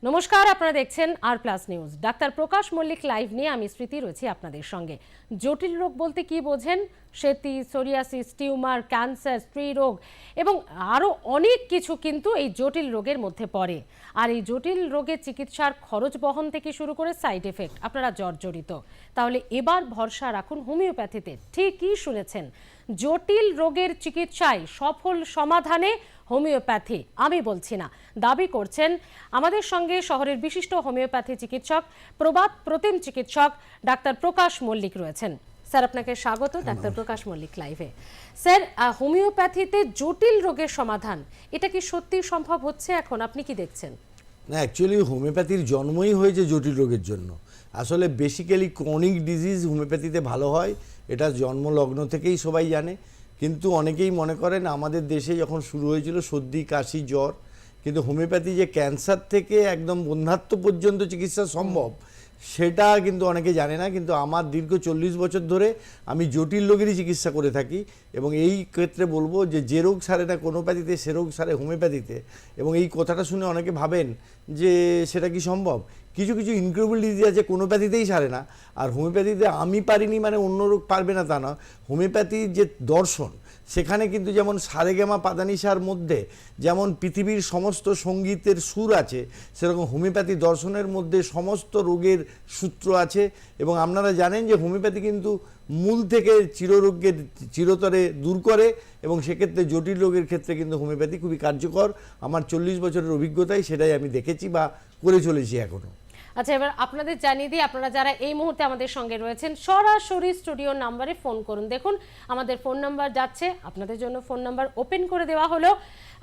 নমস্কার, আপনারা দেখছেন আর প্লাস নিউজ। ডাক্তার প্রকাশ মল্লিক লাইভ নিয়ে আমি স্মৃতি রয়েছি আপনাদের সঙ্গে। জটিল রোগ বলতে কি বোঝেন? সেতি, সোরিয়াসিস, টিউমার, ক্যান্সার, স্ত্রী রোগ এবং আরও অনেক কিছু কিন্তু এই জটিল রোগের মধ্যে পড়ে। আর এই জটিল রোগের চিকিৎসার খরচ বহন থেকে শুরু করে সাইড এফেক্ট আপনারা জর্জরিত। তাহলে এবার ভরসা রাখুন হোমিওপ্যাথিতে। ঠিকই শুনেছেন, জটিল রোগের চিকিৎসায় সফল সমাধানে হোমিওপ্যাথি। আমি বলছি না, দাবি করছেন আমাদের সঙ্গে শহরের বিশিষ্ট হোমিওপ্যাথি চিকিৎসক, প্রবাদ প্রতিম চিকিৎসক ডাক্তার প্রকাশ মল্লিক রয়েছেন। স্যার, আপনাকে স্বাগত ডাক্তার প্রকাশ মল্লিক লাইভে। স্যার, হোমিওপ্যাথিতে জটিল রোগের সমাধান, এটা কি সত্যি সম্ভব হচ্ছে এখন? আপনি কি দেখছেন? না, অ্যাকচুয়ালি হোমিওপ্যাথির জন্মই হয়েছে জটিল রোগের জন্য। আসলে বেসিক্যালি ক্রনিক ডিজিজ হোমিওপ্যাথিতে ভালো হয়, এটা জন্মলগ্ন থেকেই সবাই জানে। কিন্তু অনেকেই মনে করেন আমাদের দেশে যখন শুরু হয়েছিল সর্দি, কাশি, জ্বর, কিন্তু হোমিওপ্যাথি যে ক্যান্সার থেকে একদম বন্ধ্যাত্ব পর্যন্ত চিকিৎসা সম্ভব সেটা কিন্তু অনেকে জানে না। কিন্তু আমার দীর্ঘ 40 বছর ধরে আমি জটিল রোগেরই চিকিৎসা করে থাকি এবং এই ক্ষেত্রে বলবো যে রোগ সারে না কোনোপ্যাথিতে, সে রোগ সারে হোমিওপ্যাথিতে। এবং এই কথাটা শুনে অনেকে ভাবেন যে সেটা কি সম্ভব। কিছু কিছু ইনক্রেডিবল ডিজিজ আছে কোনোপ্যাথিতেই সারে না, আর হোমিওপ্যাথিতে আমি পারিনি মানে অন্য রোগ পারবে না তা না। হোমিওপ্যাথির যে দর্শন সেখানে কিন্তু যেমন সারেগামা পাদানিসার মধ্যে যেমন পৃথিবীর সমস্ত সঙ্গীতের সুর আছে, সেরকম হোমিওপ্যাথি দর্শনের মধ্যে সমস্ত রোগের সূত্র আছে। এবং আপনারা জানেন যে হোমিওপ্যাথি কিন্তু মূল থেকে চিররোগকে চিরতরে দূর করে এবং সেক্ষেত্রে জটিল রোগের ক্ষেত্রে কিন্তু হোমিওপ্যাথি খুবই কার্যকর। আমার 40 বছরের অভিজ্ঞতায় সেটাই আমি দেখেছি বা করে চলেছি এখনও। আচ্ছা, এবার আপনাদের জানিয়ে দিই, আপনারা যারা এই মুহূর্তে আমাদের সঙ্গে রয়েছেন সরাসরি স্টুডিওর নাম্বারে ফোন করুন। দেখুন আমাদের ফোন নাম্বার যাচ্ছে, আপনাদের জন্য ফোন নাম্বার ওপেন করে দেওয়া হলো।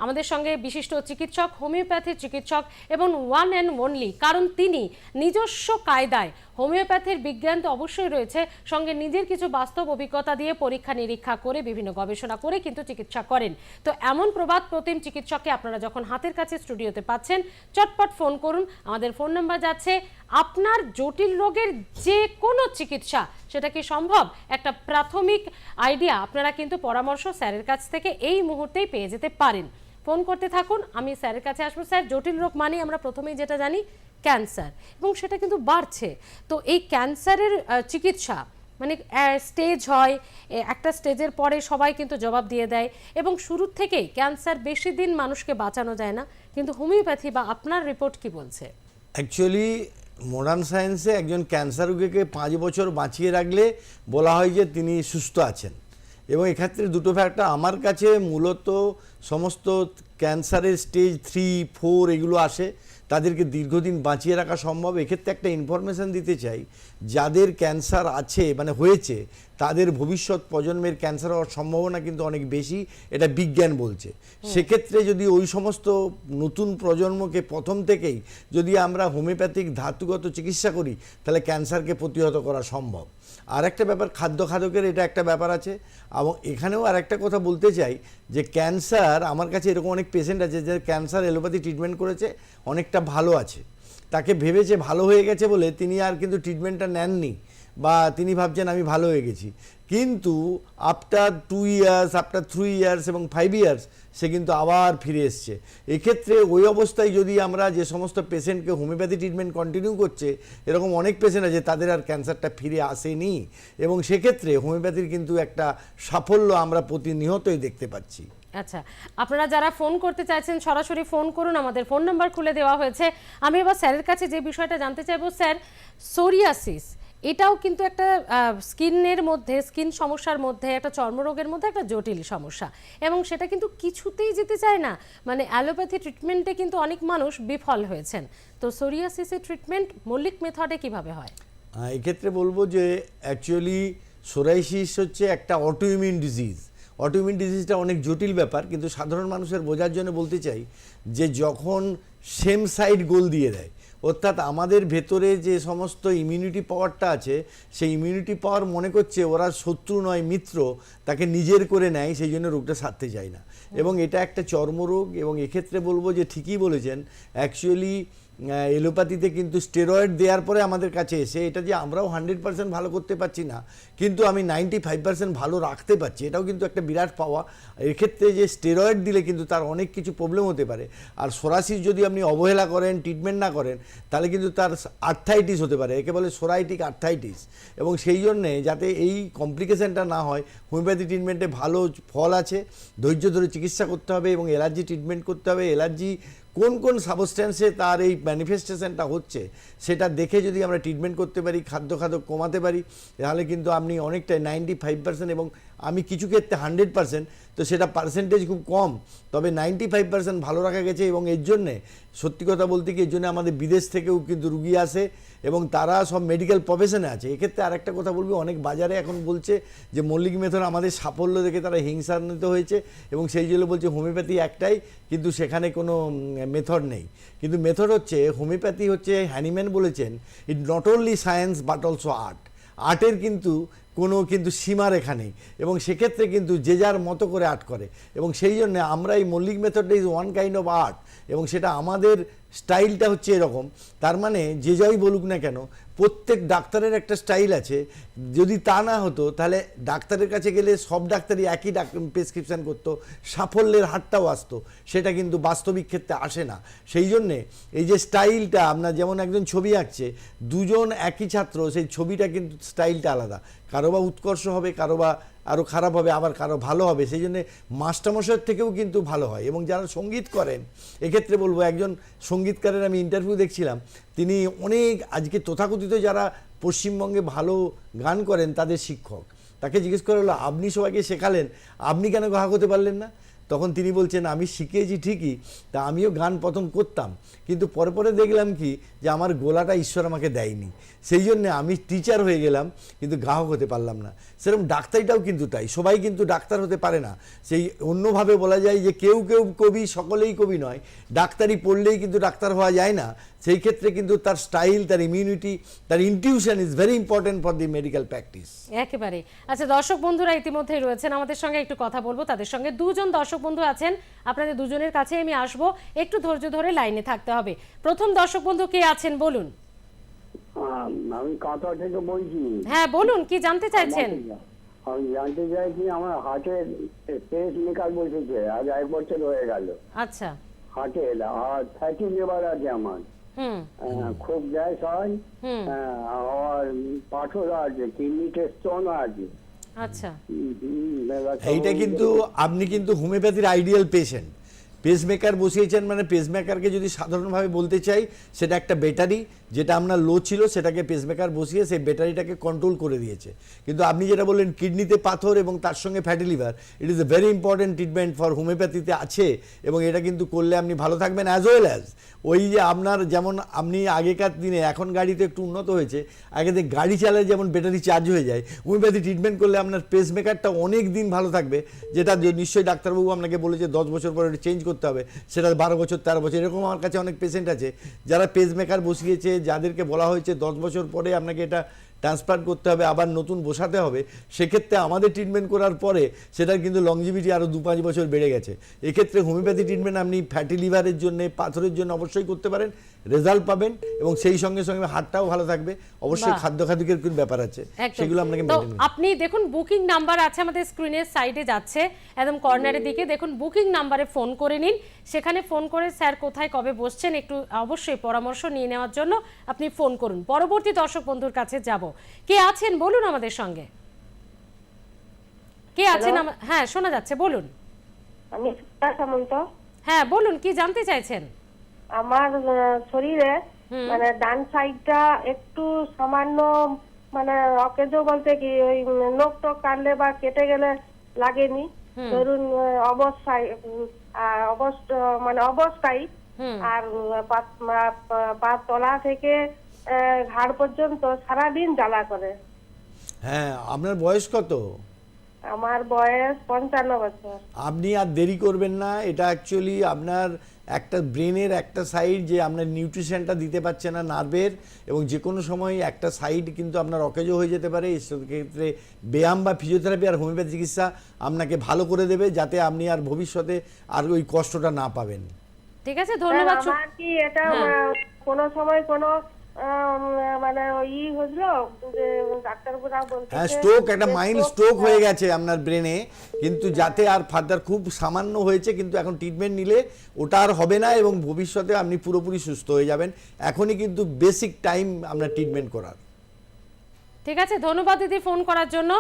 আমাদের সঙ্গে বিশিষ্ট চিকিৎসক, হোমিওপ্যাথি চিকিৎসক এবং ওয়ান অ্যান্ড অনলি, কারণ তিনি নিজস্ব কায়দায়, হোমিওপ্যাথির বিজ্ঞান তো অবশ্যই রয়েছে, সঙ্গে নিজের কিছু বাস্তব অভিজ্ঞতা দিয়ে পরীক্ষা নিরীক্ষা করে বিভিন্ন গবেষণা করে কিন্তু চিকিৎসা করেন। তো এমন প্রবাদ প্রতিম চিকিৎসককে আপনারা যখন হাতের কাছে স্টুডিওতে পাচ্ছেন, চটপট ফোন করুন। আমাদের ফোন নাম্বার যাচ্ছে। আপনার জটিল রোগের যে কোনো চিকিৎসা, সেটা কি সম্ভব? একটা প্রাথমিক আইডিয়া আপনারা কিন্তু পরামর্শ স্যারের কাছ থেকে এই মুহূর্তেই পেয়ে যেতে পারেন। ফোন করতে থাকুন, আমি স্যারের কাছে আসবো। স্যার, জটিল রোগ মানে আমরা প্রথমেই যেটা জানি ক্যান্সার, এবং সেটা কিন্তু বাড়ছে। তো এই ক্যান্সারের চিকিৎসা মানে স্টেজ হয়, একটা স্টেজের পরে সবাই কিন্তু জবাব দিয়ে দেয় এবং শুরুর থেকেই ক্যান্সার বেশি দিন মানুষকে বাঁচানো যায় না, কিন্তু হোমিওপ্যাথি বা আপনার রিপোর্ট কি বলছে? অ্যাকচুয়ালি মডার্ন সায়েন্সে একজন ক্যান্সার রোগীকে 5 বছর বাঁচিয়ে রাখলে বলা হয় যে তিনি সুস্থ আছেন। এবং এক্ষেত্রে দুটো ফ্যাক্টর আমার কাছে মূলত সমস্ত ক্যান্সারের স্টেজ 3, 4 এগুলো আসে, তাদেরকে দীর্ঘদিন বাঁচিয়ে রাখা সম্ভব। এক্ষেত্রে একটা ইনফরমেশান দিতে চাই, যাদের ক্যান্সার আছে মানে হয়েছে তাদের ভবিষ্যৎ প্রজন্মের ক্যান্সার হওয়ার সম্ভাবনা কিন্তু অনেক বেশি, এটা বিজ্ঞান বলছে। সেক্ষেত্রে যদি ওই সমস্ত নতুন প্রজন্মকে প্রথম থেকেই যদি আমরা হোমিওপ্যাথিক ধাতুগত চিকিৎসা করি তাহলে ক্যান্সারকে প্রতিহত করা সম্ভব। আর একটা ব্যাপার খাদ্যের এটা একটা ব্যাপার আছে। এবং এখানেও আর একটা কথা বলতে চাই যে ক্যান্সার, আমার কাছে এরকম অনেক পেশেন্ট আছে যে ক্যান্সার এলোপ্যাথি ট্রিটমেন্ট করেছে, অনেকটা ভালো আছে, তাকে ভেবেছে ভালো হয়ে গেছে বলে তিনি আর কিন্তু ট্রিটমেন্টটা নেননি বা তিনি ভাবছেন আমি ভালো হয়ে গেছি, কিন্তু আফটার 2 ইয়ার্স, আফটার 3 ইয়ার্স এবং 5 ইয়ার্স সে কিন্তু আবার ফিরে এসছে। এক্ষেত্রে ওই অবস্থায় যদি আমরা যে সমস্ত পেশেন্টকে হোমিওপ্যাথি ট্রিটমেন্ট কন্টিনিউ করছে, এরকম অনেক পেশেন্ট আছে তাদের আর ক্যান্সারটা ফিরে আসেনি, এবং সেক্ষেত্রে হোমিওপ্যাথির কিন্তু একটা সাফল্য আমরা প্রতিনিয়তই দেখতে পাচ্ছি। আচ্ছা, আপনারা যারা ফোন করতে চাইছেন সরাসরি ফোন করুন, আমাদের ফোন নাম্বার খুলে দেওয়া হয়েছে। আমি এবার স্যারের কাছে যে বিষয়টা জানতে চাইবো, স্যার, সোরিয়াসিস এটাও কিন্তু একটা স্কিনের মধ্যে, স্কিন সমস্যার মধ্যে, একটা চর্মরোগের মধ্যে একটা জটিল সমস্যা, এবং সেটা কিন্তু কিছুতেই যেতে চায় না। মানে অ্যালোপ্যাথি ট্রিটমেন্টে কিন্তু অনেক মানুষ বিফল হয়েছেন। তো সোরিয়াসিসের ট্রিটমেন্ট মল্লিক মেথডে কিভাবে হয়? এক্ষেত্রে বলবো যে অ্যাকচুয়ালি সোরাইসিস হচ্ছে একটা অটোইমিউন ডিজিজ। অটোইমিউন ডিজিজটা অনেক জটিল ব্যাপার, কিন্তু সাধারণ মানুষের বোঝার জন্য বলতে চাই যে যখন সেম সাইড গোল দিয়ে দেয়, অর্থাৎ আমাদের ভেতরে যে সমস্ত ইমিউনিটি পাওয়ারটা আছে সেই ইমিউনিটি পাওয়ার মনে করছে ওরা শত্রু নয় মিত্র, তাকে নিজের করে নেয়, সেই জন্য রোগটা সারতে যায় না। এবং এটা একটা চর্মরোগ। এবং এক্ষেত্রে বলবো যে ঠিকই বলেছেন, অ্যাকচুয়ালি এলোপ্যাথিতে কিন্তু স্টেরয়েড দেওয়ার পরে আমাদের কাছে এসে এটা যে আমরাও 100% ভালো করতে পারছি না, কিন্তু আমি 95% ভালো রাখতে পারছি, এটাও কিন্তু একটা বিরাট পাওয়া। এক্ষেত্রে যে স্টেরয়েড দিলে কিন্তু তার অনেক কিছু প্রবলেম হতে পারে, আর সরাসরি যদি আপনি অবহেলা করেন, ট্রিটমেন্ট না করেন, তাহলে কিন্তু তার আর্থাইটিস হতে পারে, একে বলে সোরাইটিক আর্থাইটিস। এবং সেই জন্যে যাতে এই কমপ্লিকেশনটা না হয়, হোমিওপ্যাথি ট্রিটমেন্টে ভালো ফল আছে, ধৈর্য ধরে চিকিৎসা করতে হবে এবং অ্যালার্জি ট্রিটমেন্ট করতে হবে। অ্যালার্জি কোন কোন সাবস্ট্যান্সে তার এই ম্যানিফেস্টেশনটা হচ্ছে সেটা দেখে যদি আমরা ট্রিটমেন্ট করতে পারি, খাদ্য কমাতে পারি, তাহলে কিন্তু আপনি অনেকটাই 95% এবং আমি কিছু ক্ষেত্রে 100%, তো সেটা পার্সেন্টেজ খুব কম, তবে 95% ভালো রাখা গেছে। এবং এর জন্যে সত্যি কথা বলতে কি, এর জন্য আমাদের বিদেশ থেকেও কিন্তু রুগী আসে এবং তারা সব মেডিকেল প্রফেশনে আছে। এক্ষেত্রে আর একটা কথা বলবি, অনেক বাজারে এখন বলছে যে মল্লিক মেথড আমাদের সাফল্য দেখে তারা হিংসান্বিত হয়েছে এবং সেই জন্য বলছে হোমিওপ্যাথি একটাই, কিন্তু সেখানে কোনো মেথড নেই। কিন্তু মেথড হচ্ছে, হোমিওপ্যাথি হচ্ছে, হ্যানিম্যান বলেছেন, it not only science but also art. আর্টের কিন্তু কোনো কিন্তু সীমারেখা নেই এবং সেক্ষেত্রে কিন্তু যে যার মতো করে আর্ট করে, এবং সেই জন্য আমরা এই মল্লিক মেথডটা is one kind of art, এবং সেটা আমাদের স্টাইলটা হচ্ছে এরকম। তার মানে যে যাই বলুক না কেন, প্রত্যেক ডাক্তারের একটা স্টাইল আছে। যদি তা না হতো তাহলে ডাক্তারের কাছে গেলে সব ডাক্তারই একই প্রেসক্রিপশান করতো, সাফল্যের হারটাও আসতো, সেটা কিন্তু বাস্তবিক ক্ষেত্রে আসে না। সেই জন্যে এই যে স্টাইলটা, আপনার যেমন একজন ছবি আঁকছে, দুজন একই ছাত্র, সেই ছবিটা কিন্তু স্টাইলটা আলাদা, কারো বা উৎকর্ষ হবে, কারো বা আরও খারাপ হবে, আবার কারো ভালো হবে। সেই জন্যে মাস্টারমশাইয়ের থেকেও কিন্তু ভালো হয়। এবং যারা সঙ্গীত করেন, এক্ষেত্রে বলবো, একজন সঙ্গীতকারের আমি ইন্টারভিউ দেখছিলাম, তিনি অনেক আজকে তথাকথিত যারা পশ্চিমবঙ্গে ভালো গান করেন তাদের শিক্ষক, তাকে জিজ্ঞেস করা হলো, আপনি সবাইকে শেখালেন, আপনি কেন গ্রাহক হতে পারলেন না? তখন তিনি বলছেন, আমি শিখিয়েছি ঠিকই, তা আমিও গান প্রথম করতাম, কিন্তু পরে পরে দেখলাম কি যে আমার গলাটা ঈশ্বর আমাকে দেয়নি, সেই জন্য আমি টিচার হয়ে গেলাম, কিন্তু গ্রাহক হতে পারলাম না। সেরকম ডাক্তারিটাও কিন্তু তাই, সবাই কিন্তু ডাক্তার হতে পারে না। সেই অন্যভাবে বলা যায় যে কেউ কেউ কবি, সকলেই কবি নয়। ডাক্তারি পড়লেই কিন্তু ডাক্তার হওয়া যায় না। সেই ক্ষেত্রে কিন্তু তার স্টাইল, তার ইমিউনিটি, তার intuition is very important for the medical practice. একেবারে। আচ্ছা, দর্শক বন্ধুরা ইতিমধ্যেই রয়েছেন আমাদের সঙ্গে, একটু কথা বলবো তাদের সঙ্গে। দুজন দর্শক বন্ধু আছেন, আপনাদের দুজনের কাছে আমি আসবো, একটু ধৈর্য ধরে লাইনে থাকতে হবে। প্রথম দর্শক বন্ধু কে আছেন বলুন। আমি কাঁথা থেকে বলছি। হ্যাঁ বলুন, কি জানতে চাইছেন? আমি জানতে চাইছি, আমার হার্টের পেস মেকার বসেছে, আজ 1 বছর হয়ে গেল। আচ্ছা। হার্টের আর ফ্যাটি লিভার আছে আমার, খুব গ্যাস হয়, আর পাথর আছে, কিডনিতে স্টোন আছে। আচ্ছা, এইটা কিন্তু আপনি কিন্তু হোমিওপ্যাথির আইডিয়াল পেশেন্ট। পেসমেকার বসিয়েছেন মানে, পেসমেকারকে যদি সাধারণভাবে বলতে চাই, সেটা একটা ব্যাটারি, যেটা আপনার লো ছিল সেটাকে পেসমেকার বসিয়ে সেই ব্যাটারিটাকে কন্ট্রোল করে দিয়েছে। কিন্তু আপনি যেটা বললেন কিডনিতে পাথর এবং তার সঙ্গে fatty liver, it is a very important treatment for হোমিওপ্যাথিতে আছে, এবং এটা কিন্তু করলে আপনি ভালো থাকবেন। অ্যাজ ওয়েল অ্যাজ ওই যে আপনার যেমন আপনি আগেকার দিনে, এখন গাড়িতে একটু উন্নত হয়েছে, আগে গাড়ি চালালে যেমন ব্যাটারি চার্জ হয়ে যায়, হোমিওপ্যাথি ট্রিটমেন্ট করলে আপনার পেসমেকারটা অনেক দিন ভালো থাকবে, যেটা নিশ্চয়ই ডাক্তারবাবু আপনাকে বলেছে 10 বছর পরে চেঞ্জ করতে হবে, সেটা 12 বছর 13 বছর। এরকম আমার কাছে অনেক পেশেন্ট আছে যারা পেসমেকার বসিয়েছে, যাদেরকে বলা হয়েছে 10 বছর পরে আপনাকে এটা ট্রান্সপ্লান্ট করতে হবে, আবার নতুন বসাতে হবে। সেক্ষেত্রে আমাদের ট্রিটমেন্ট করার পরে সেটার কিন্তু লংজিভিটি আরও 2-5 বছর বেড়ে গেছে। এক্ষেত্রে হোমিওপ্যাথি ট্রিটমেন্ট আপনি ফ্যাটি লিভারের জন্য, পাথরের জন্য অবশ্যই করতে পারেন, রেজাল্ট পাবেন, এবং সেই সঙ্গে সঙ্গে হার্টটাও ভালো থাকবে। অবশ্যই খাদ্যের কিছু ব্যাপার আছে, সেগুলো আপনাকে তো আপনি দেখুন, বুকিং নাম্বার আছে আমাদের স্ক্রিনের সাইডে যাচ্ছে, একদম কর্নারের দিকে দেখুন, বুকিং নাম্বারে ফোন করে নিন। সেখানে ফোন করে স্যার কোথায় কবে বসছেন একটু অবশ্যই পরামর্শ নিয়ে নেওয়ার জন্য আপনি ফোন করুন। পরবর্তী দর্শক বন্ধুর কাছে যাব। কে আছেন বলুন আমাদের সঙ্গে, কে আছেন? হ্যাঁ শোনা যাচ্ছে, বলুন। আমি সামন্ত। হ্যাঁ বলুন, কি জানতে চাইছেন? আমার শরীরে মানে ডান সাইডটা একটু সামান্য মানে অকেজো বলতে কি, ওই নখ টক কাটলে বা কেটে গেলে লাগেনি, ধরুন অবস্থায় মানে অবস্থায়, আর পা তলা থেকে ঘাড় পর্যন্ত সারাদিন জ্বালা করে। হ্যাঁ, আপনার বয়স কত? আমার বয়স 55 বছর। আপনি আর দেরি করবেন না। এটা অ্যাকচুয়ালি আপনার একটা ব্রেনের একটা সাইড যে আপনার নিউট্রিশনটা দিতে পারছে না নার্ভের, এবং যে কোনো সময় একটা সাইড কিন্তু আপনার অকেজো হয়ে যেতে পারে। সেক্ষেত্রে ব্যায়াম বা ফিজিওথেরাপি আর হোমিওপ্যাথি চিকিৎসা আপনাকে ভালো করে দেবে, যাতে আপনি আর ভবিষ্যতে আর ওই কষ্টটা না পাবেন। ঠিক আছে, ধন্যবাদ। আমার কি এটা কোনো সময় কোনো মানে ই হলো যে ডাক্তারবাবুরা বলছে হ্যাঁ, স্ট্রোক, একটা মাইল্ড স্ট্রোক হয়ে গেছে আপনার ব্রেনে, কিন্তু যাতে আর ফার্দার খুব সামান্য হয়েছে, কিন্তু এখন ট্রিটমেন্ট নিলে ওটা আর হবে না এবং ভবিষ্যতে আপনি পুরোপুরি সুস্থ হয়ে যাবেন। এখনই কিন্তু বেসিক টাইম আপনার ট্রিটমেন্ট করার। ঠিক আছে, ধন্যবাদ দিদি ফোন করার জন্য।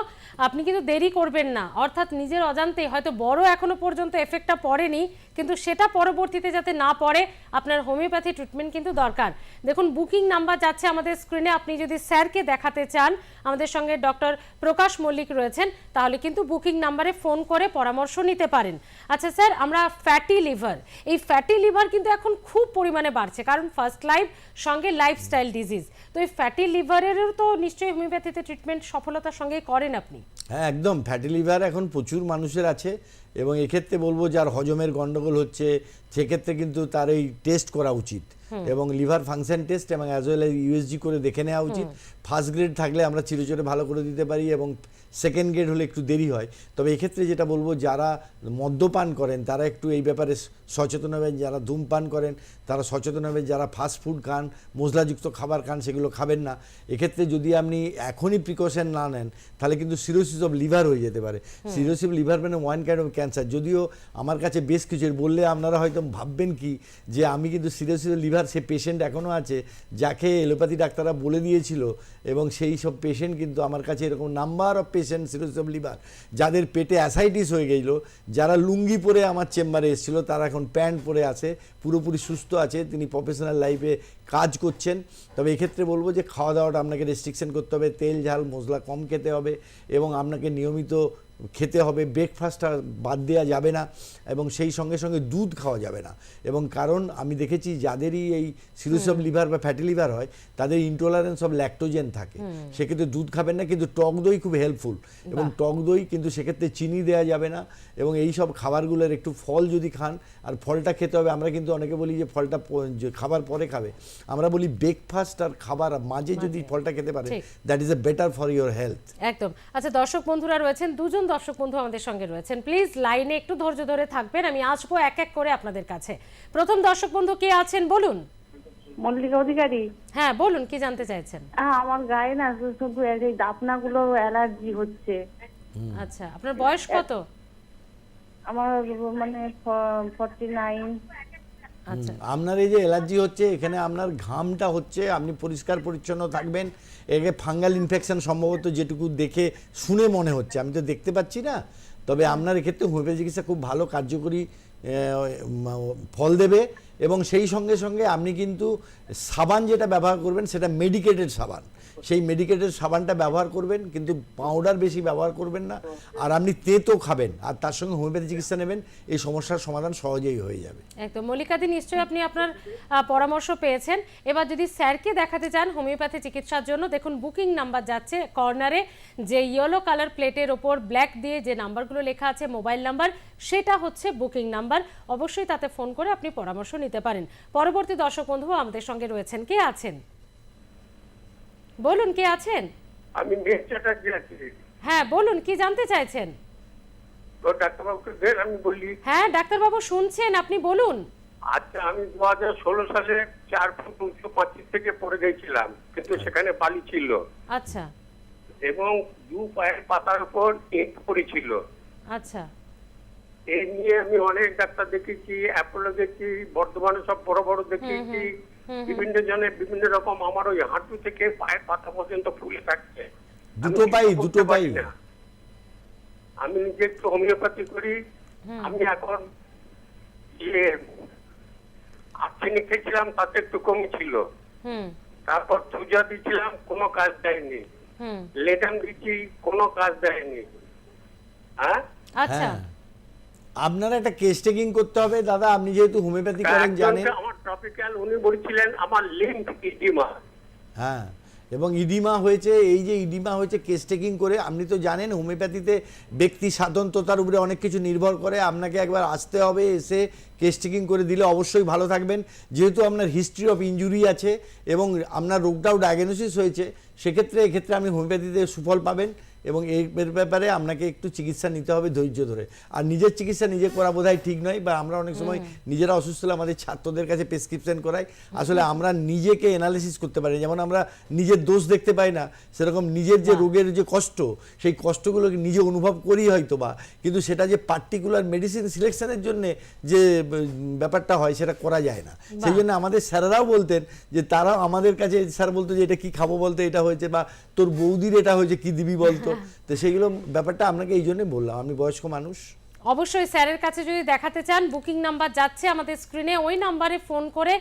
আপনি কিন্তু দেরি করবেন না, অর্থাৎ নিজের অজান্তে হয়তো বড় এখনো পর্যন্ত এফেক্টটা পড়েনি, কিন্তু সেটা পরবর্তীতে যাতে না পড়ে আপনার হোমিওপ্যাথি ট্রিটমেন্ট কিন্তু দরকার। দেখুন বুকিং নাম্বার যাচ্ছে আমাদের স্ক্রিনে, আপনি যদি স্যারকে দেখাতে চান, আমাদের সঙ্গে ডক্টর প্রকাশ মল্লিক রয়েছেন, তাহলে কিন্তু বুকিং নাম্বারে ফোন করে পরামর্শ নিতে পারেন। আচ্ছা স্যার, আমরা ফ্যাটি লিভার, এই ফ্যাটি লিভার কিন্তু এখন খুব পরিমাণে বাড়ছে, কারণ ফার্স্ট লাইফ সঙ্গে লাইফস্টাইল ডিজিজ, তো এই ফ্যাটি লিভারেরও তো নিশ্চয়ই হোমিওপ্যাথিতে ট্রিটমেন্ট সফলতার সঙ্গে করেন আপনি। হ্যাঁ একদম, ফ্যাটি লিভার এখন প্রচুর মানুষের আছে এবং এক্ষেত্রে বলবো যার হজমের গন্ডগোল হচ্ছে সেক্ষেত্রে কিন্তু তার এই টেস্ট করা উচিত এবং লিভার ফাংশন টেস্ট এবং অ্যাজ ওয়েল এজ ইউএসজি করে দেখে নেওয়া উচিত। ফার্স্ট গ্রেড থাকলে আমরা চিরচরে ভালো করে দিতে পারি এবং সেকেন্ড গ্রেড হলে একটু দেরি হয়। তবে এক্ষেত্রে যেটা বলবো, যারা মদ্যপান করেন তারা একটু এই ব্যাপারে সচেতন হবেন, যারা ধূমপান করেন তারা সচেতন হবেন, যারা ফাস্ট ফুড খান, মশলাযুক্ত খাবার খান সেগুলো খাবেন না। এক্ষেত্রে যদি আপনি এখনই প্রিকশন না নেন তাহলে কিন্তু সিরোসিস অফ লিভার হয়ে যেতে পারে। সিরোসিস অফ লিভার মানে ওয়ান কাইন্ড অফ ক্যান্সার। যদিও আমার কাছে বেশ কিছু বললে আপনারা হয়তো ভাববেন কি যে আমি কিন্তু cirrhosis of liver, say patient এখনও আছে যাকে এলোপ্যাথি ডাক্তাররা বলে দিয়েছিল, এবং সেই সব পেশেন্ট কিন্তু আমার কাছে এরকম number of patient cirrhosis of liver যাদের পেটে অ্যাসাইটিস হয়ে গেছিলো, যারা লুঙ্গি পরে আমার চেম্বারে এসেছিলো তারা এখন প্যান্ট পরে আছে, পুরোপুরি সুস্থ আছে, তিনি প্রফেশনাল লাইফে কাজ করছেন। তবে এক্ষেত্রে বলবো যে খাওয়া দাওয়াটা আপনাকে রেস্ট্রিকশন করতে হবে, তেল ঝাল মশলা কম খেতে হবে এবং আপনাকে নিয়মিত খেতে হবে, ব্রেকফাস্টটা বাদ দেওয়া যাবে না এবং সেই সঙ্গে সঙ্গে দুধ খাওয়া যাবে না। এবং কারণ আমি দেখেছি যাদেরই এই সিরোসিস অফ লিভার বা ফ্যাটি লিভার হয় তাদের ইনটলারেন্স অফ ল্যাকটোজেন থাকে, সেক্ষেত্রে দুধ খাবেন না, কিন্তু টক দই খুব হেল্পফুল এবং টক দই কিন্তু সেক্ষেত্রে চিনি দেওয়া যাবে না এবং এই সব খাবারগুলোর একটু ফল যদি খান, আর ফলটা খেতে হবে। আমরা কিন্তু অনেকে বলি যে ফলটা খাবার পরে খাবে, আমরা বলি ব্রেকফাস্ট আর খাবার মাঝে যদি ফলটা খেতে পারে that is a better for your health. একদম। আচ্ছা দর্শক বন্ধুরা রয়েছেন, দুজন দর্শক বন্ধু আমাদের সঙ্গে রয়েছেন, প্লিজ লাইনে একটু ধৈর্য ধরে থাকবেন, আমি আসবো এক এক করে আপনাদের কাছে। প্রথম দর্শক বন্ধু কে আছেন বলুন। মল্লিকা অধিকারী। হ্যাঁ বলুন, কি জানতে চাইছেন? আমার গায়ে না শুধু এই দাপনাগুলো অ্যালার্জি হচ্ছে। আচ্ছা, আপনার বয়স কত? আমার মানে 49। আচ্ছা, আপনার এই যে অ্যালার্জি হচ্ছে, এখানে আপনার ঘামটা হচ্ছে, আপনি পরিষ্কার পরিচ্ছন্ন থাকবেন। একে ফাঙ্গাল ইনফেকশন সম্ভবত, যেটুকু দেখে শুনে মনে হচ্ছে, আমি তো দেখতে পাচ্ছি না, তবে আপনার এক্ষেত্রে হোমিওপ্যাথি চিকিৎসা খুব ভালো কার্যকরী ফল দেবে। এবং সেই সঙ্গে সঙ্গে আপনি কিন্তু সাবান যেটা ব্যবহার করবেন সেটা মেডিকেটেড সাবান, সেই মেডিকেটেড সাবানটা ব্যবহার করবেন, কিন্তু পাউডার বেশি ব্যবহার করবেন না। আর আপনি তেঁতো খাবেন আর তার সঙ্গে হোমিওপ্যাথি চিকিৎসা নেবেন, এই সমস্যার সমাধান সহজেই হয়ে যাবে। একদম। মল্লিকাদি, নিশ্চয়ই আপনি আপনার পরামর্শ পেয়েছেন। এবার যদি স্যারকে দেখাতে চান হোমিওপ্যাথি চিকিৎসার জন্য, দেখুন বুকিং নাম্বার যাচ্ছে কর্নারে, যে ইয়েলো কালার প্লেটের ওপর ব্ল্যাক দিয়ে যে নাম্বারগুলো লেখা আছে মোবাইল নাম্বার, সেটা হচ্ছে বুকিং নাম্বার। অবশ্যই তাতে ফোন করে আপনি পরামর্শ নিতে পারেন। পরবর্তী দর্শক বন্ধু আমাদের সঙ্গে রয়েছেন, কে আছেন বলুন, কে আছেন? আমি মেঘ চ্যাটার্জি আছি। হ্যাঁ বলুন, কি জানতে চাইছেন? তো ডাক্তারবাবুকে দেন, আমি বলি। হ্যাঁ ডাক্তারবাবু শুনছেন, আপনি বলুন। আচ্ছা, আমি 2016 সালে 4 ফুট উঁচু 25 থেকে পড়ে গেছিলাম, কিন্তু সেখানে বালি ছিল। আচ্ছা। এবং দু পায়ের পাতার উপর ইট পড়েছিল। আচ্ছা। এই নিয়ে আমি অনেক ডাক্তার দেখেছি, অ্যাপোলো দেখি, বর্ধমানে সব বড় বড় দেখেছি, বিভিন্ন জনের বিভিন্ন রকম। আমার ওই হাঁটু থেকে পায়ের পাতা পর্যন্ত ফুলে থাকছে, দুটো পাই। আমি নিজে একটু হোমিওপ্যাথি করি। আমি এখন আর্সেনিক খেয়েছিলাম, তাতে একটু কমেছিল। তারপর তুজা দিয়েছিলাম, কোনো কাজ দেয়নি। লেটাম দিচ্ছি, কোনো কাজ দেয়নি। হ্যাঁ আচ্ছা, আপনার একটা কেস টেকিং করতে হবে দাদা, আপনি যেহেতু হোমিওপ্যাথি করেন জানেন। আমার টপিক্যাল উনি বলছিলেন আমার লিম্ফ ইডিমা। হ্যাঁ, এবং ইডিমা হয়েছে, এই যে ইডিমা হয়েছে কেস টেকিং করে, আপনি তো জানেন হোমিওপ্যাথিতে ব্যক্তি সাধনতার উপরে অনেক কিছু নির্ভর করে। আপনাকে একবার আসতে হবে, এসে কেস টেকিং করে দিলে অবশ্যই ভালো থাকবেন। যেহেতু আপনার হিস্ট্রি অফ ইনজুরি আছে এবং আপনার রোগটাও ডায়াগনোসিস হয়েছে, সেক্ষেত্রে এক্ষেত্রে আপনি হোমিওপ্যাথিতে সুফল পাবেন। এবং এর ব্যাপারে আপনাকে একটু চিকিৎসা নিতে হবে ধৈর্য ধরে। আর নিজের চিকিৎসা নিজে করা বোধহয় ঠিক নয়, বা আমরা অনেক সময় নিজেরা অসুস্থ হলে আমাদের ছাত্রদের কাছে প্রেসক্রিপশন করাই। আসলে আমরা নিজেকে অ্যানালিসিস করতে পারি, যেমন আমরা নিজের দোষ দেখতে পাই না, সেরকম নিজের যে রোগের যে কষ্ট, সেই কষ্টগুলোকে নিজে অনুভব করি হয়তো বা, কিন্তু সেটা যে পার্টিকুলার মেডিসিন সিলেকশনের জন্য যে ব্যাপারটা হয় সেটা করা যায় না। সেই জন্য আমাদের স্যারেরাও বলতেন যে, তারাও আমাদের কাছে স্যার বলতো যে এটা কি খাবো বলতো, এটা হয়েছে, বা তোর বৌদির এটা হয়েছে কি দিবি বলতো। তো সেইগুলো ব্যাপারটা আপনাকে এই জন্যই বললাম, আমি বয়স্ক মানুষ। অবশ্যই স্যারের কাছে যদি দেখাতে চান, বুকিং নাম্বার যাচ্ছে আমাদের স্ক্রিনে, ওই নাম্বারে ফোন করে,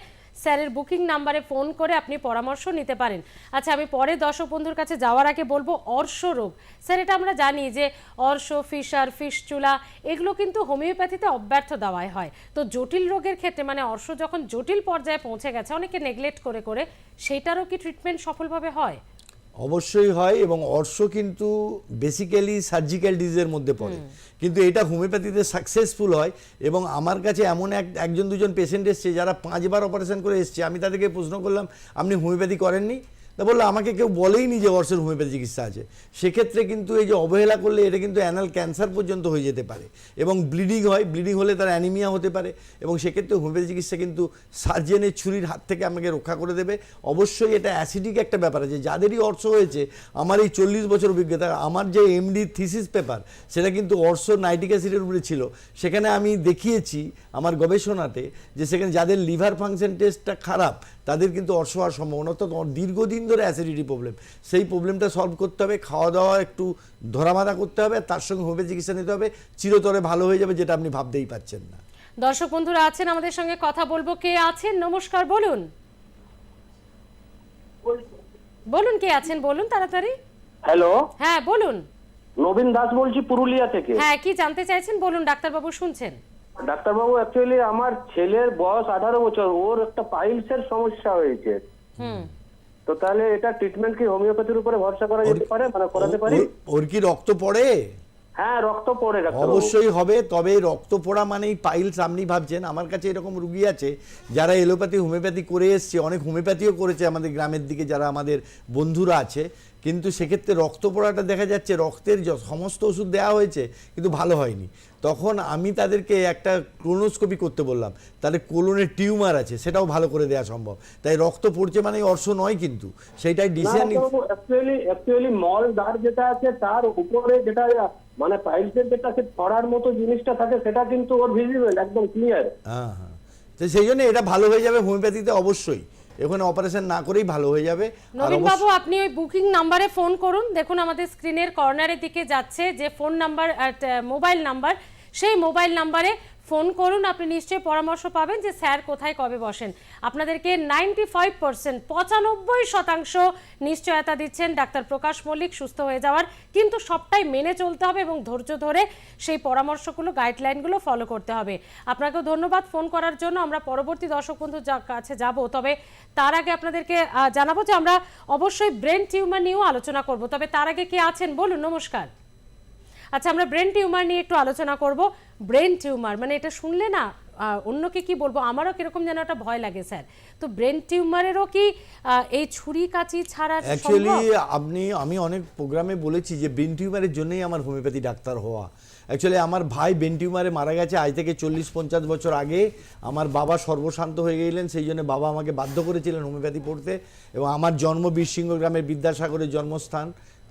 স্যারের বুকিং নাম্বারে ফোন করে আপনি পরামর্শ নিতে পারেন। আচ্ছা, আমি পরে দর্শক বন্ধুর কাছে যাওয়ার আগে বলবো অর্শ রোগ। স্যার, এটা আমরা জানি যে অর্শ, ফিশার, ফিস্টুলা এগুলো কিন্তু হোমিওপ্যাথিতে অব্যর্থ দেওয়াই হয়। তো জটিল রোগের ক্ষেত্রে, মানে অর্শ যখন জটিল পর্যায়ে পৌঁছে গেছে, অনেকে নেগলেক্ট করে করে, সেটারও কি ট্রিটমেন্ট সফলভাবে হয়? অবশ্যই হয়, এবং অর্শ কিন্তু বেসিক্যালি সার্জিক্যাল ডিজিজের মধ্যে পড়ে, কিন্তু এটা হোমিওপ্যাথিতে সাকসেসফুল হয়। এবং আমার কাছে এমন একজন দুজন পেশেন্ট এসছে যারা 5 বার অপারেশন করে এসছে। আমি তাদেরকে প্রশ্ন করলাম, আপনি হোমিওপ্যাথি করেননি? তা বললো, আমাকে কেউ বলেইনি যে অর্শের হোমিওপ্যাথি চিকিৎসা আছে। সেক্ষেত্রে কিন্তু এই যে অবহেলা করলে এটা কিন্তু অ্যানাল ক্যান্সার পর্যন্ত হয়ে যেতে পারে, এবং ব্লিডিং হয়, ব্লিডিং হলে তার অ্যানিমিয়া হতে পারে, এবং সেক্ষেত্রে হোমিওপ্যাথি চিকিৎসা কিন্তু সার্জেনের ছুরির হাত থেকে আমাকে রক্ষা করে দেবে। অবশ্যই এটা অ্যাসিডিক একটা ব্যাপার আছে, যাদেরই অর্শ হয়েছে, আমার এই 40 বছর অভিজ্ঞতা, আমার যে এমডি থিসিস পেপার সেটা কিন্তু অর্শ নাইট্রিক অ্যাসিডের উপরে ছিল। সেখানে আমি দেখিয়েছি আমার গবেষণাতে যে সেখানে যাদের লিভার ফাংশন টেস্টটা খারাপ তাদের কিন্তু অর্শ হওয়ার সম্ভাবনা, অর্থাৎ দীর্ঘদিন ধরে অ্যাসিডিটি প্রবলেম, সেই প্রবলেমটা সলভ করতে হবে, খাওয়া দাওয়া একটু ধরাবাধা করতে হবে, তার সঙ্গে হোমিওপ্যাথি চিকিৎসা নিতে হবে, চিরতরে ভালো হয়ে যাবে, যেটা আপনি ভাবতেই পারছেন না। দর্শক বন্ধুরা আছেন আমাদের সঙ্গে, কথা বলবো। কে আছেন? নমস্কার, বলুন বলুন কে আছেন, বলুন তাড়াতাড়ি। হ্যালো, হ্যাঁ বলুন। নবীন দাস বলছি, পুরুলিয়া থেকে। হ্যাঁ, কি জানতে চাইছেন বলুন, ডাক্তারবাবু শুনছেন। ডাক্তারবাবু, অ্যাকচুয়ালি আমার ছেলের বয়স 18 বছর, ওর একটা পাইলসের সমস্যা হয়েছে। তো তাহলে এটা ট্রিটমেন্ট কি হোমিওপ্যাথির উপরে ভরসা করা যেতে পারে, মানে করাতে পারি? ওর কি রক্ত পড়ে? হ্যাঁ, রক্ত পড়ে ডাক্তারবাবু। অবশ্যই হবে, তবে রক্ত পড়া মানেই পাইলস আপনি ভাবছেন। আমার কাছে এরকম রুগী আছে যারা এলোপ্যাথি হোমিওপ্যাথি করে এসছে, অনেক হোমিওপ্যাথিও করেছে আমাদের গ্রামের দিকে যারা আমাদের বন্ধুরা আছে, কিন্তু সেক্ষেত্রে রক্ত পড়াটা দেখা যাচ্ছে রক্তের সমস্ত ওষুধ দেওয়া হয়েছে কিন্তু ভালো হয়নি। তখন আমি তাদেরকে একটা ক্লোনোস্কোপি করতে বললাম, তাদের কোলনের টিউমার আছে, সেটাও ভালো করে দেওয়া সম্ভব। তাই রক্ত পড়ছে মানে অর্শ নয়, কিন্তু সেইটাই ডিসিশন। অ্যাকচুয়ালি মল দ্বার যেটা আছে তার উপরে যেটা মানে পাইলসের যেটা পড়ার মতো জিনিসটা থাকে, সেটা কিন্তু ওর ভিজিবল, একদম ক্লিয়ার। হ্যাঁ হ্যাঁ, তো সেই জন্য এটা ভালো হয়ে যাবে হোমিওপ্যাথিতে, অবশ্যই এখানে অপারেশন না করেই ভালো হয়ে যাবে। নবীন বাবু, আপনি ওই বুকিং নাম্বারে ফোন করুন। দেখুন আমাদের স্ক্রিনের কর্নারের দিকে যাচ্ছে যে ফোন নাম্বার, মোবাইল নাম্বার, সেই মোবাইল নাম্বারে ফোন করুন। আপনি নিশ্চয়ই পরামর্শ পাবেন যে স্যার কোথায় কবে বসেন। আপনাদেরকে 95% নিশ্চয়তা দিচ্ছেন ডাক্তার প্রকাশ মল্লিক সুস্থ হয়ে যাওয়ার, কিন্তু সবটাই মেনে চলতে হবে এবং ধৈর্য ধরে সেই পরামর্শগুলো, গাইডলাইনগুলো ফলো করতে হবে। আপনাকেও ধন্যবাদ ফোন করার জন্য। আমরা পরবর্তী দর্শক বন্ধুর কাছে যাব, তবে তার আগে আপনাদেরকে জানাবো যে আমরা অবশ্যই ব্রেন টিউমার নিয়েও আলোচনা করব। তবে তার আগে কে আছেন বলুন। নমস্কার। আচ্ছা, আমরা ব্রেন টিউমার নিয়ে একটু আলোচনা করব। ব্রেন টিউমার মানে এটা শুনলে না অন্যকে কি বলবো, আমারও কিরকম যেন একটা ভয় লাগে স্যার। তো ব্রেন টিউমারেরও কি এই ছুরি কাঁচি ছাড়া অ্যাকচুয়ালি আমি অনেক প্রোগ্রামে বলেছি যে ব্রেন টিউমারের জন্যই আমার হোমিওপ্যাথি ডাক্তার হওয়া। অ্যাকচুয়ালি আমার ভাই ব্রেন টিউমারে মারা গেছে আজ থেকে 40-50 বছর আগে। আমার বাবা সর্বশান্ত হয়ে গেলেন, সেই জন্য বাবা আমাকে বাধ্য করেছিলেন হোমিওপ্যাথি পড়তে। এবং আমার জন্ম বীরসিংহ গ্রামের বিদ্যাসাগরের জন্মস্থান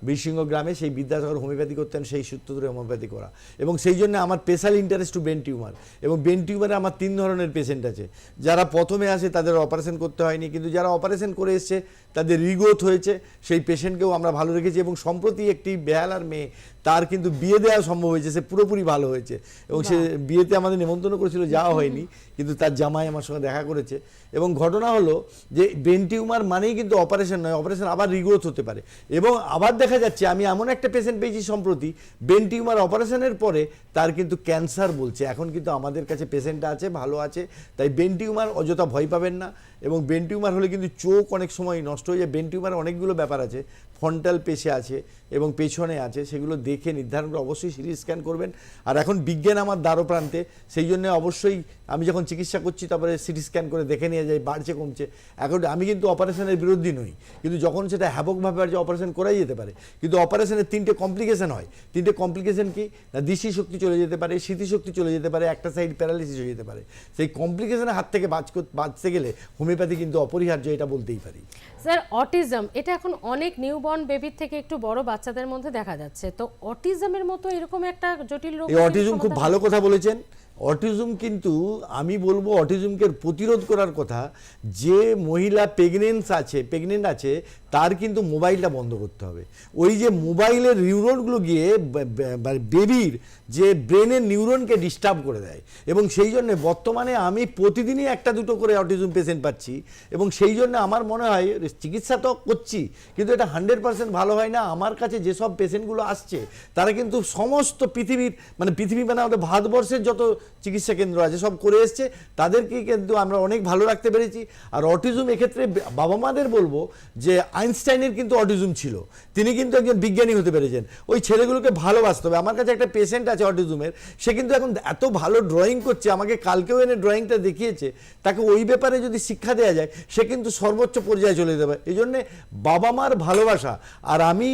বীরসিংহ গ্রামে, সেই বিদ্যাসাগর হোমিওপ্যাথি করতেন, সেই সূত্র ধরে হোমিওপ্যাথি করা। এবং সেই জন্য আমার special interest to brain tumour. এবং ব্রেন টিউমারে আমার 3 ধরনের পেশেন্ট আছে। যারা প্রথমে আসে তাদের অপারেশন করতে হয়নি, কিন্তু যারা অপারেশন করে এসছে তাদের রিগ্রোথ হয়েছে, সেই পেশেন্টকেও আমরা ভালো রেখেছি। এবং সম্প্রতি একটি বেহালার মেয়ে, তার কিন্তু বিয়ে দেওয়া সম্ভব হয়েছে, সে পুরোপুরি ভালো হয়েছে। এবং সে বিয়েতে আমাদের নিমন্ত্রণ করেছিল, যাওয়া হয়নি, কিন্তু তার জামাই আমার সঙ্গে দেখা করেছে। এবং ঘটনা হলো যে ব্রেন টিউমার মানেই কিন্তু অপারেশন নয়, অপারেশন আবার রিগ্রোথ হতে পারে। এবং আবার দেখা যাচ্ছে, আমি এমন একটা পেশেন্ট পেয়েছি সম্প্রতি, ব্রেন টিউমার অপারেশনের পরে তার কিন্তু ক্যান্সার বলছে। এখন কিন্তু আমাদের কাছে পেশেন্টটা আছে, ভালো আছে। তাই ব্রেন টিউমার অযথা ভয় পাবেন না, এবং ব্রেন টিউমার হলে কিন্তু চোখ অনেক সময় নষ্ট হয়ে যায়। ব্রেন টিউমার অনেকগুলো ব্যাপার আছে, ফ্রন্টাল পেশে আছে এবং পেছনে আছে, সেগুলো দেখে নির্ধারণ করে অবশ্যই সিটি স্ক্যান করবেন। আর এখন বিজ্ঞান আমার দ্বারপ্রান্তে, সেই জন্য অবশ্যই আমি যখন চিকিৎসা করছি তারপরে সিটি স্ক্যান করে দেখে নিয়ে যাই বাড়ছে কমছে। এখন আমি কিন্তু অপারেশনের বিরোধী নই, কিন্তু যখন সেটা হ্যাবকভাবে বাড়ছে অপারেশন করাই যেতে পারে। কিন্তু অপারেশনের 3টে কমপ্লিকেশন হয়। 3টে কমপ্লিকেশন কি না, দৃষ্টিশক্তি চলে যেতে পারে, স্মৃতিশক্তি চলে যেতে পারে, একটা সাইড প্যারালিসিস হয়ে যেতে পারে। সেই কমপ্লিকেশনের হাত থেকে বাঁচতে গেলে হোমিওপ্যাথি কিন্তু অপরিহার্য, এটা বলতেই পারি। স্যার, অটিজম এটা এখন অনেক নিউবর্ন বেবির থেকে একটু বড় বাচ্চাদের মধ্যে দেখা যাচ্ছে, তো অটিজমের মতো এরকম একটা জটিল রোগ, এই অটিজম খুব ভালো কথা বলেছেন। অটিজম কিন্তু আমি বলবো অটিজমকে প্রতিরোধ করার কথা, যে মহিলা প্রেগনেন্ট আছে তার কিন্তু মোবাইলটা বন্ধ করতে হবে। ওই যে মোবাইলের নিউরনগুলো গিয়ে বেবির যে ব্রেনের নিউরনকে ডিস্টার্ব করে দেয়, এবং সেই জন্য বর্তমানে আমি প্রতিদিনই 1-2 করে অটিজম পেশেন্ট পাচ্ছি। এবং সেই জন্য আমার মনে হয় চিকিৎসা তো করছি, কিন্তু এটা 100% ভালো হয় না। আমার কাছে যেসব পেশেন্টগুলো আসছে তারা কিন্তু সমস্ত পৃথিবীর মানে আমাদের ভারতবর্ষের যত চিকিৎসা কেন্দ্র আছে সব করে এসছে, তাদেরকে কিন্তু আমরা অনেক ভালো রাখতে পেরেছি। আর অটিজম এক্ষেত্রে বাবা মাদের বলবো যে আইনস্টাইনের কিন্তু অটিজম ছিল, তিনি কিন্তু একজন বিজ্ঞানী হতে পেরেছেন। ওই ছেলেগুলোকে ভালোবাসতে হবে। আমার কাছে একটা পেশেন্ট আছে অটিজমের, সে কিন্তু এখন এত ভালো ড্রয়িং করছে, আমাকে কালকেও এনে ড্রয়িংটা দেখিয়েছে। তাকে ওই ব্যাপারে যদি শিক্ষা দেওয়া যায় সে কিন্তু সর্বোচ্চ পর্যায়ে চলে যেতে পারে। এই জন্যে বাবা মার ভালোবাসা। আর আমি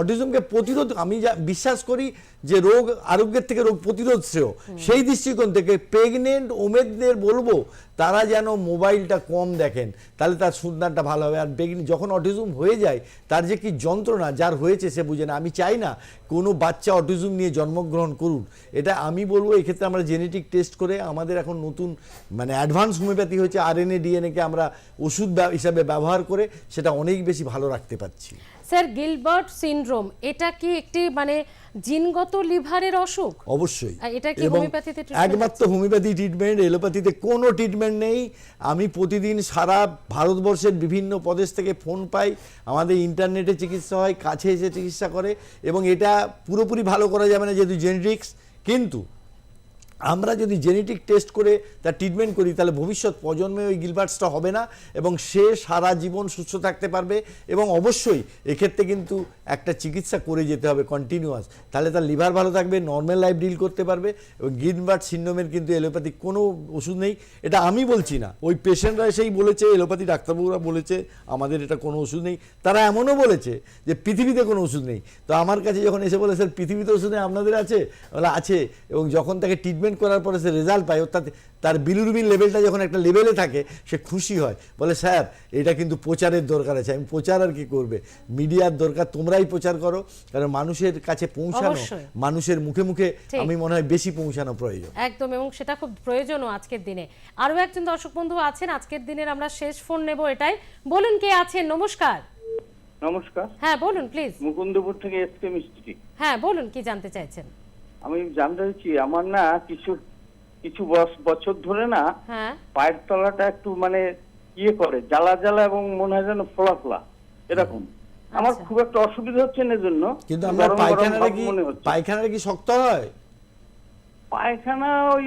অটিজমকে প্রতিরোধ, আমি যা বিশ্বাস করি যে রোগ আরোগ্যের থেকে রোগ প্রতিরোধ শ্রেয়, সেই দৃষ্টিকোণ থেকে প্রেগনেন্ট ওমেনদের বলবো তারা যেন মোবাইলটা কম দেখেন, তাহলে তার সন্তানটা ভালো হবে। আর যখন অটিজম হয়ে যায় তার যে কি যন্ত্রণা যার হয়েছে সে বুঝে না। আমি চাই না কোনো বাচ্চা অটিজম নিয়ে জন্মগ্রহণ করুন। এটা আমি বলবো এক্ষেত্রে আমরা জেনেটিক টেস্ট করে, আমাদের এখন নতুন মানে অ্যাডভান্স হোমিওপ্যাথি হয়েছে, RNA DNA-কে আমরা ওষুধ হিসাবে ব্যবহার করে সেটা অনেক বেশি ভালো রাখতে পারছি। স্যার, গিলবার্ট সিনড্রোম এটা কি একটি মানে জিনগত লিভারের অসুখ? অবশ্যই। এটা কি হোমিওপ্যাথিতে একমাত্র হোমিওপ্যাথি ট্রিটমেন্ট, এলোপ্যাথিতে কোনো ট্রিটমেন্ট নেই। আমি প্রতিদিন সারা ভারতবর্ষের বিভিন্ন প্রদেশ থেকে ফোন পাই, আমাদের ইন্টারনেটে চিকিৎসা হয়, কাছে এসে চিকিৎসা করে। এবং এটা পুরোপুরি ভালো করা যাবে না যেহেতু জেনেটিক্স, কিন্তু আমরা যদি জেনেটিক টেস্ট করে তার ট্রিটমেন্ট করি তাহলে ভবিষ্যৎ প্রজন্মে ওই গিলবার্টসটা হবে না এবং সে সারা জীবন সুস্থ থাকতে পারবে। এবং অবশ্যই এক্ষেত্রে কিন্তু একটা চিকিৎসা করে যেতে হবে কন্টিনিউয়াস, তাহলে তার লিভার ভালো থাকবে, নর্মাল লাইফ ডিল করতে পারবে। এবং গিলবার্ট সিনড্রোমের কিন্তু এলোপ্যাথিক কোনো ওষুধ নেই, এটা আমি বলছি না, ওই পেশেন্টরা এসেই বলেছে, এলোপ্যাথি ডাক্তারবাবুরা বলেছে আমাদের এটা কোনো ওষুধ নেই। তারা এমনও বলেছে যে পৃথিবীতে কোনো ওষুধ নেই। তো আমার কাছে যখন এসে বলে স্যার পৃথিবীতে ওষুধ নেই, আপনাদের আছে? বলে আছে। এবং যখন তাকে ট্রিটমেন্ট করার পরে সে রেজাল্ট পায়, অর্থাৎ তার বিলিরুবিন লেভেলটা যখন একটা লেভেলে থাকে সে খুশি হয়, বলে স্যার এটা কিন্তু প্রচারের দরকার আছে। আমি প্রচার আর কি করবে, মিডিয়ার দরকার, তোমরাই প্রচার করো, কারণ মানুষের কাছে পৌঁছানো, মানুষের মুখে মুখে আমি মনে হয় বেশি পৌঁছানো প্রয়োজন। একদম, এবং সেটা খুব প্রয়োজনও আজকের দিনে। আরো একজন দর্শক বন্ধু আছেন, আজকের দিনের আমরা শেষ ফোন নেব এটাই। বলুন কে আছেন? নমস্কার। নমস্কার। হ্যাঁ বলুন প্লিজ। মুকুন্দপুর থেকে এসকে মিস্ত্রি। হ্যাঁ বলুন, কি জানতে চাইছেন? আমি জানতে চাইছি, আমার না কিছু বছর ধরে না হ্যাঁ পায়ের তলাটা একটু মানে ইয়ে করে, জ্বালা জ্বালা এবং মনে হয় যেন ফোলা ফোলা এরকম। আমার খুব একটা অসুবিধা হচ্ছে না এজন্য। কিন্তু আমরা পায়খানাটা কি শক্ত হয়? পায়খানা ওই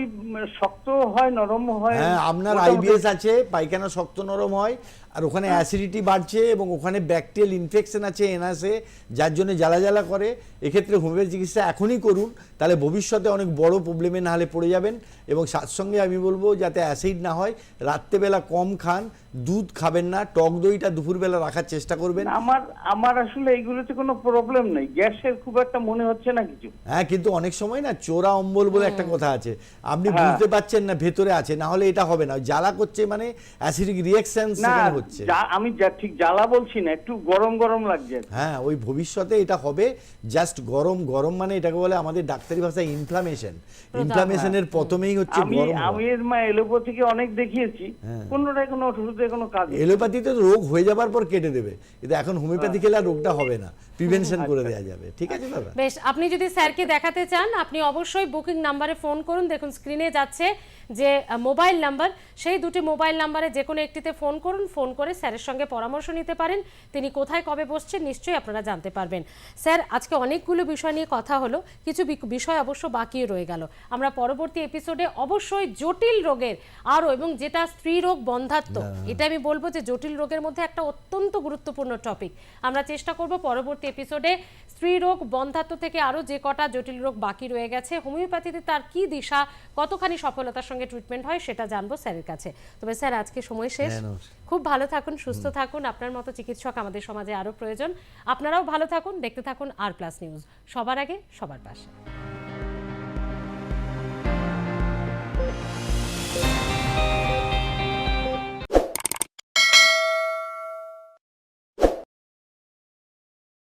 শক্ত হয়, নরম হয়। হ্যাঁ, আপনার IBS আছে, পায়খানা শক্ত নরম হয়, আর ওখানে অ্যাসিডিটি বাড়ছে এবং ওখানে ব্যাকটেরিয়াল ইনফেকশন আছে, এনআসে, যার জন্য জ্বালা জ্বালা করে। এক্ষেত্রে হোমিওপ্যাথি চিকিৎসা এখনই করুন, তাহলে ভবিষ্যতে অনেক বড় প্রবলেমে না হলে পড়ে যাবেন। এবং তার সঙ্গে আমি বলবো যাতে অ্যাসিড না হয়, রাত্রেবেলা কম খান, দুধ খাবেন না, টক দইটা দুপুরবেলা রাখার চেষ্টা করবেন। আমার আসলে এইগুলোতে কোনো প্রবলেম নেই, গ্যাসের খুব একটা মনে হচ্ছে না কিছু। হ্যাঁ, কিন্তু অনেক সময় না চোরা অম্বল বলে একটা কথা আছে, আপনি বুঝতে পারছেন না ভেতরে আছে, না হলে এটা হবে না। জ্বালা করছে মানে অ্যাসিডিক রিঅ্যাকশন সেখানে হচ্ছে। আমি ঠিক জ্বালা বলছি না, একটু গরম গরম লাগছে। হ্যাঁ, ওই ভবিষ্যতে এটা হবে, জাস্ট গরম গরম মানে এটাকে বলে আমাদের ডাক্তারি ভাষায় ইনফ্লামেশন। ইনফ্লামেশনের প্রথমেই হচ্ছে গরম। আমি এর এলোপ্যাথিকে অনেক দেখিয়েছি, কোনটাই কোনো ওষুধে কোনো কাজ। এলোপ্যাথিতে রোগ হয়ে যাবার পর কেটে দেবে, কিন্তু এখন হোমিওপ্যাথি খেলে আর রোগটা হবে না, প্রিভেনশন করে দেওয়া যাবে। ঠিক আছে দাদা? বেশ, আপনি যদি স্যারকে দেখাতে চান আপনি অবশ্যই বুকিং নাম্বারে ফোন করুন। দেখুন স্ক্রিনে যাচ্ছে যে মোবাইল নাম্বার, সেই দুটি মোবাইল নাম্বারে যে কোনো একটিতে ফোন করুন। ফোন করে স্যারের সঙ্গে পরামর্শ নিতে পারেন। তিনি কোথায় কবে বসছেন নিশ্চয়ই আপনারা জানতে পারবেন। স্যার, আজকে অনেকগুলো বিষয় নিয়ে কথা হলো, কিছু বিষয় অবশ্য বাকি রয়ে গেল। আমরা পরবর্তী এপিসোডে অবশ্যই জটিল রোগের আরও, এবং যেটা স্ত্রী রোগ বন্ধ্যাত্ব, এটা আমি বলবো যে জটিল রোগের মধ্যে একটা অত্যন্ত গুরুত্বপূর্ণ টপিক। আমরা চেষ্টা করব পরবর্তী এপিসোডে স্ত্রী রোগ বন্ধ্যাত্ব থেকে আরও যে কটা জটিল রোগ বাকি রয়ে গেছে, হোমিওপ্যাথিতে তার কি দিশা, কতখানি সফলতার সঙ্গে ট্রিটমেন্ট হয় সেটা জানবো স্যারের কাছে। তবে স্যার, আজকে সময় শেষ। খুব ভালো থাকুন, সুস্থ থাকুন। আপনার মতো চিকিৎসক আমাদের সমাজে আরও প্রয়োজন। আপনারাও ভালো থাকুন, দেখতে থাকুন আর প্লাস নিউজ, সবার আগে সবার পাশে।